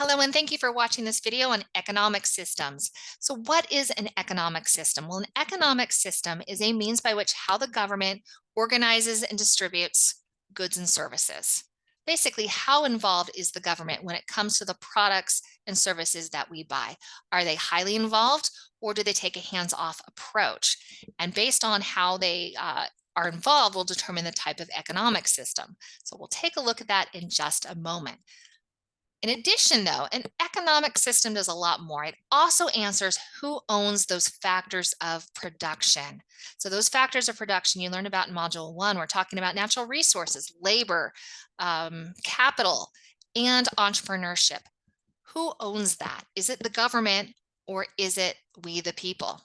Hello, and thank you for watching this video on economic systems. So what is an economic system? Well, an economic system is a means by which how the government organizes and distributes goods and services. Basically, how involved is the government when it comes to the products and services that we buy? Are they highly involved or do they take a hands-off approach? And based on how they are involved will determine the type of economic system. So we'll take a look at that in just a moment. In addition, though, an economic system does a lot more. It also answers who owns those factors of production. So, those factors of production you learned about in Module 1, we're talking about natural resources, labor, capital, and entrepreneurship. Who owns that? Is it the government or is it we, the people?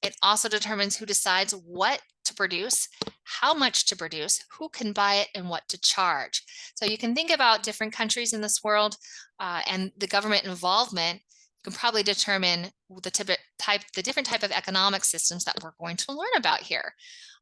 It also determines who decides what to produce, how much to produce, who can buy it, and what to charge. So you can think about different countries in this world and the government involvement. You can probably determine the different type of economic systems that we're going to learn about here.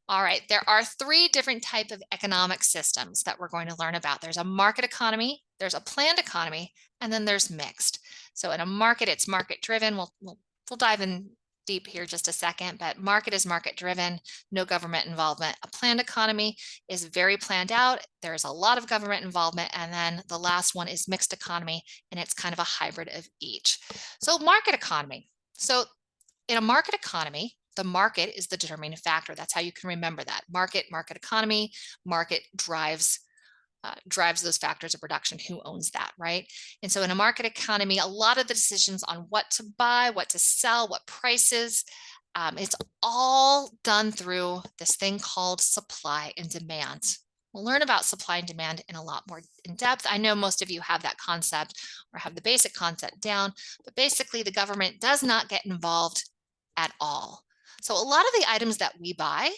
All right, there are three different type of economic systems that we're going to learn about. There's a market economy, there's a planned economy, and then there's mixed. So in a market, it's market driven. We'll dive in deep here just a second, but market is market driven, no government involvement. A planned economy is very planned out. There's a lot of government involvement. And then the last one is mixed economy, and it's kind of a hybrid of each. So market economy. So in a market economy, the market is the determining factor. That's how you can remember that. Market economy, market drives those factors of production. Who owns that, right? And so in a market economy, a lot of the decisions on what to buy, what to sell, what prices, it's all done through this thing called supply and demand. We'll learn about supply and demand in a lot more in depth. I know most of you have that concept or have the basic concept down, but basically the government does not get involved at all. So a lot of the items that we buy,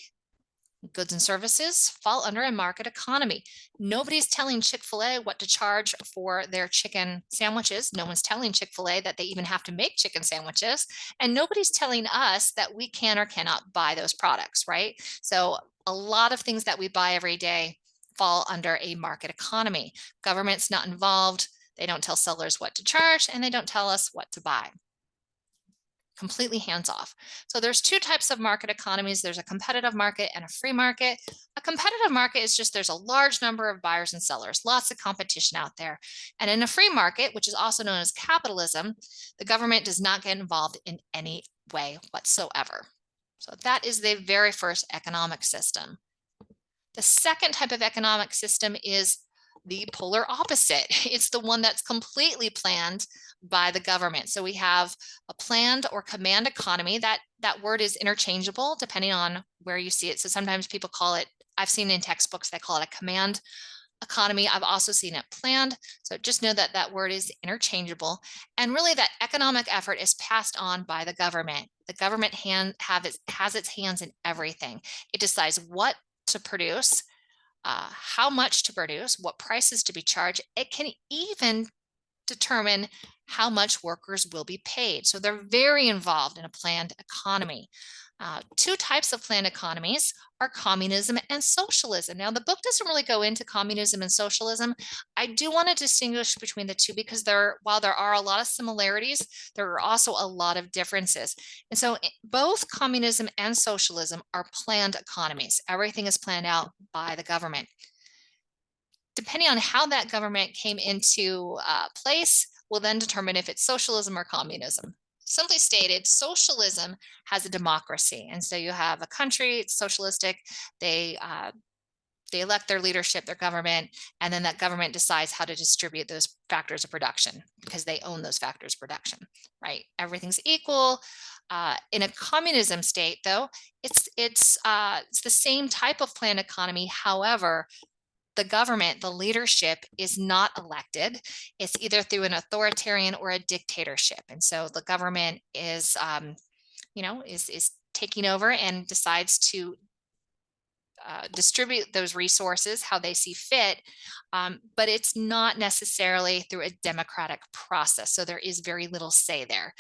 goods and services, fall under a market economy. Nobody's telling Chick-fil-A what to charge for their chicken sandwiches. No one's telling Chick-fil-A that they even have to make chicken sandwiches. And nobody's telling us that we can or cannot buy those products, right? So a lot of things that we buy every day fall under a market economy. Government's not involved. They don't tell sellers what to charge, and they don't tell us what to buy. Completely hands off. So there's two types of market economies. There's a competitive market and a free market. A competitive market is just there's a large number of buyers and sellers, lots of competition out there. And in a free market, which is also known as capitalism, the government does not get involved in any way whatsoever. So that is the very first economic system. The second type of economic system is the polar opposite. It's the one that's completely planned by the government. So we have a planned or command economy. That word is interchangeable depending on where you see it. So sometimes people call it, I've seen in textbooks, they call it a command economy. I've also seen it planned. So just know that that word is interchangeable. And really that economic effort is passed on by the government. The government has its hands in everything. It decides what to produce, how much to produce, what prices to be charged. It can even determine how much workers will be paid. So they're very involved in a planned economy. Two types of planned economies are communism and socialism. Now, the book doesn't really go into communism and socialism. I do want to distinguish between the two because while there are a lot of similarities, there are also a lot of differences. And so both communism and socialism are planned economies. Everything is planned out by the government. Depending on how that government came into place will then determine if it's socialism or communism. Simply stated, socialism has a democracy. And so you have a country, it's socialistic, they elect their leadership, their government, and then that government decides how to distribute those factors of production because they own those factors of production, right? Everything's equal. In a communism state, though, it's the same type of planned economy. However, the government, the leadership is not elected. It's either through an authoritarian or a dictatorship. And so the government is taking over and decides to distribute those resources how they see fit, but it's not necessarily through a democratic process. So there is very little say there.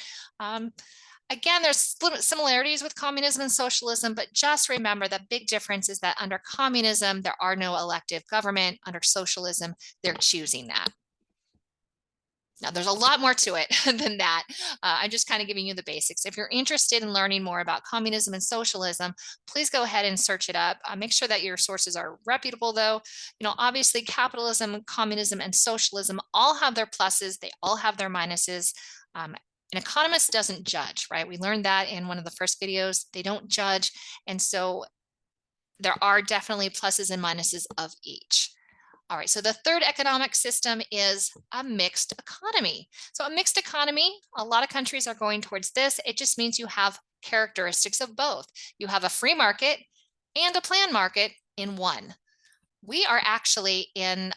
Again, there's similarities with communism and socialism, but just remember the big difference is that under communism, there are no elective government. Under socialism, they're choosing that. Now, there's a lot more to it than that. I'm just kind of giving you the basics. If you're interested in learning more about communism and socialism, please go ahead and search it up. Make sure that your sources are reputable, though. Obviously, capitalism, communism, and socialism all have their pluses, they all have their minuses. An economist doesn't judge, right? We learned that in one of the first videos. They don't judge. And so there are definitely pluses and minuses of each. All right, so the third economic system is a mixed economy. So a mixed economy, a lot of countries are going towards this. It just means you have characteristics of both. You have a free market and a planned market in one. We are actually in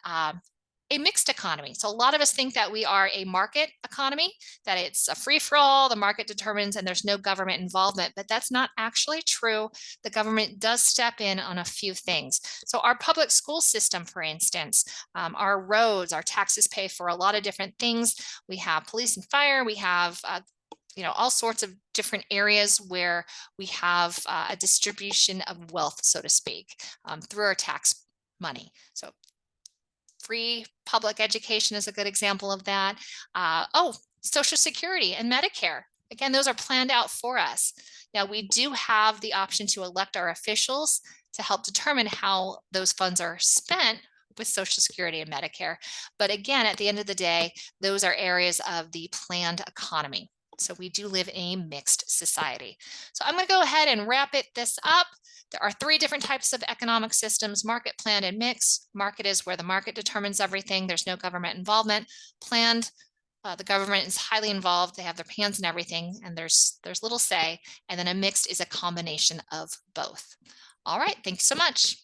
a mixed economy. So a lot of us think that we are a market economy, that it's a free for all, the market determines, and there's no government involvement, but that's not actually true. The government does step in on a few things. So our public school system, for instance, our roads, our taxes pay for a lot of different things. We have police and fire, we have all sorts of different areas where we have a distribution of wealth, so to speak, through our tax money. So free public education is a good example of that. Social Security and Medicare. Again, those are planned out for us. Now, we do have the option to elect our officials to help determine how those funds are spent with Social Security and Medicare. But again, at the end of the day, those are areas of the planned economy. So we do live in a mixed society. So I'm going to go ahead and wrap this up. There are three different types of economic systems: market, planned, and mixed. Market is where the market determines everything. There's no government involvement. Planned, the government is highly involved. They have their hands in everything, and there's little say. And then a mixed is a combination of both. All right, thanks so much.